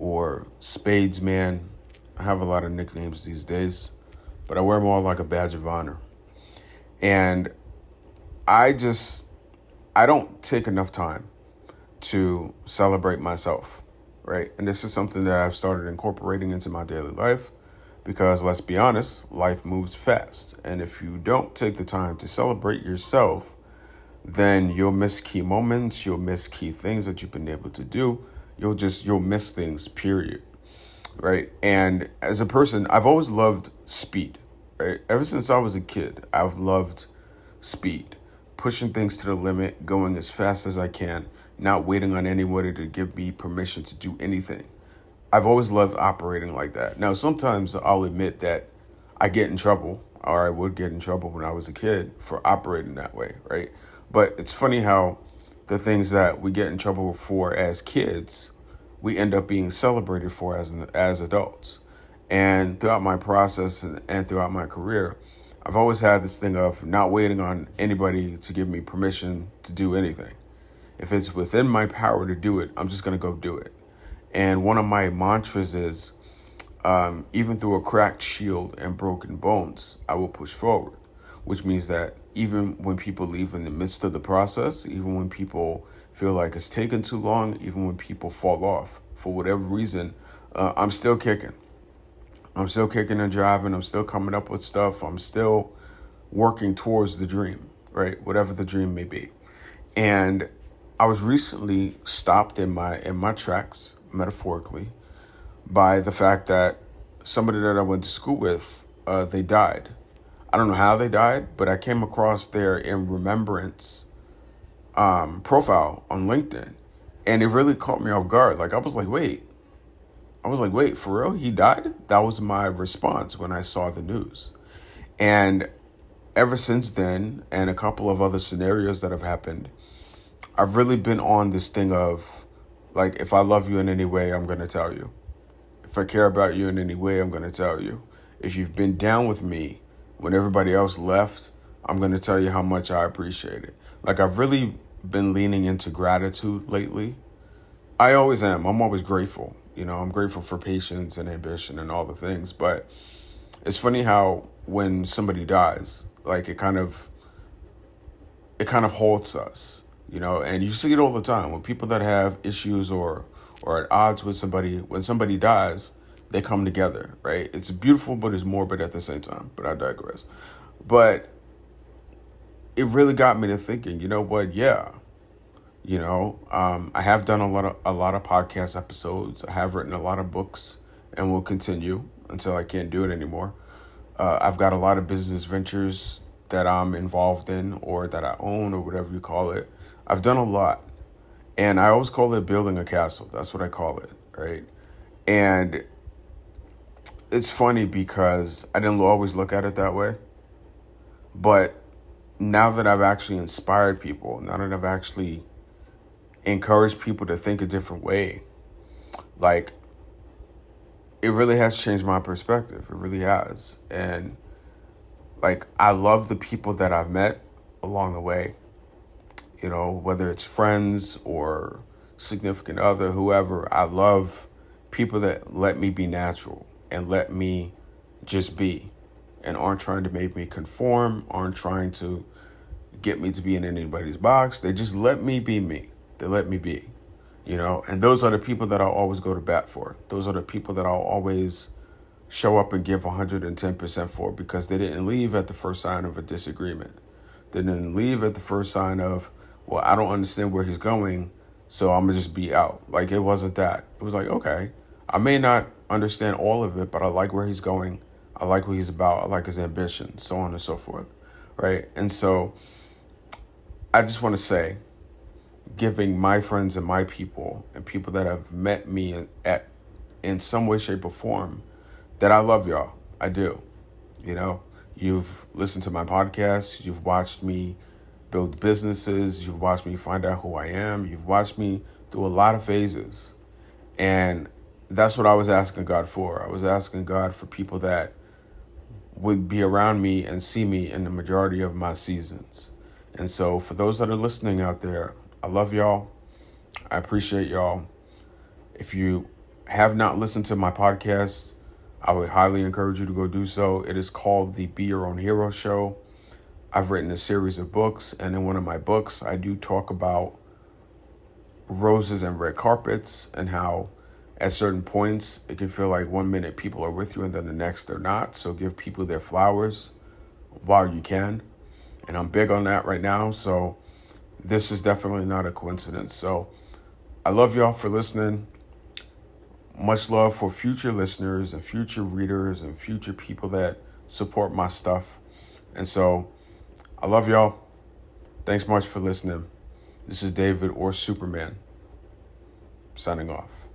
or Spades Man. I have a lot of nicknames these days, but I wear them all like a badge of honor. And I don't take enough time to celebrate myself, right? And this is something that I've started incorporating into my daily life because, let's be honest, life moves fast. And if you don't take the time to celebrate yourself, then you'll miss key moments, you'll miss key things that you've been able to do. You'll miss things, period, right? And as a person, I've always loved speed, right? Ever since I was a kid, I've loved speed, pushing things to the limit, going as fast as I can, not waiting on anybody to give me permission to do anything. I've always loved operating like that. Now, sometimes I'll admit that I get in trouble, or I would get in trouble when I was a kid for operating that way, right? But it's funny how the things that we get in trouble for as kids, we end up being celebrated for as adults. And throughout my process and throughout my career, I've always had this thing of not waiting on anybody to give me permission to do anything. If it's within my power to do it, I'm just going to go do it. And one of my mantras is, even through a cracked shield and broken bones, I will push forward, which means that even when people leave in the midst of the process, even when people feel like it's taken too long, even when people fall off for whatever reason, I'm still kicking. I'm still kicking and driving. I'm still coming up with stuff. I'm still working towards the dream, right? Whatever the dream may be. And I was recently stopped in my tracks, metaphorically, by the fact that somebody that I went to school with, they died. I don't know how they died, but I came across their in remembrance profile on LinkedIn, and it really caught me off guard. I was like, wait, for real? He died? That was my response when I saw the news. And ever since then, and a couple of other scenarios that have happened, I've really been on this thing of, if I love you in any way, I'm going to tell you. If I care about you in any way, I'm going to tell you. If you've been down with me when everybody else left, I'm going to tell you how much I appreciate it. I've really been leaning into gratitude lately. I always am. I'm always grateful. I'm grateful for patience and ambition and all the things. But it's funny how when somebody dies, it kind of halts us, and you see it all the time with people that have issues or at odds with somebody. When somebody dies, they come together, right? It's beautiful, but it's morbid at the same time. But I digress. But it really got me to thinking, you know what? Yeah. I have done a lot of podcast episodes. I have written a lot of books and will continue until I can't do it anymore. I've got a lot of business ventures that I'm involved in or that I own or whatever you call it. I've done a lot, and I always call it building a castle. That's what I call it, right? And it's funny because I didn't always look at it that way, but now that I've actually inspired people, now that I've actually encouraged people to think a different way, it really has changed my perspective. It really has. And I love the people that I've met along the way, whether it's friends or significant other, whoever. I love people that let me be natural and let me just be and aren't trying to make me conform, aren't trying to get me to be in anybody's box. They just let me be me. They let me be, and those are the people that I'll always go to bat for. Those are the people that I'll always show up and give 110% for, because they didn't leave at the first sign of a disagreement. They didn't leave at the first sign of, well, I don't understand where he's going, so I'm going to just be out. It wasn't that. It was okay, I may not understand all of it, but I like where he's going. I like what he's about. I like his ambition, so on and so forth, right? And so I just want to say, giving my friends and my people and people that have met me in some way, shape, or form, that I love y'all. I do. You've listened to my podcast. You've watched me build businesses. You've watched me find out who I am. You've watched me through a lot of phases. And that's what I was asking God for. I was asking God for people that would be around me and see me in the majority of my seasons. And so for those that are listening out there, I love y'all. I appreciate y'all. If you have not listened to my podcast, I would highly encourage you to go do so. It is called the Be Your Own Hero Show. I've written a series of books, and in one of my books, I do talk about roses and red carpets and how at certain points it can feel like 1 minute people are with you and then the next they're not. So give people their flowers while you can. And I'm big on that right now. So this is definitely not a coincidence. So I love y'all for listening. Much love for future listeners and future readers and future people that support my stuff. And so I love y'all. Thanks much for listening. This is David or Superman signing off.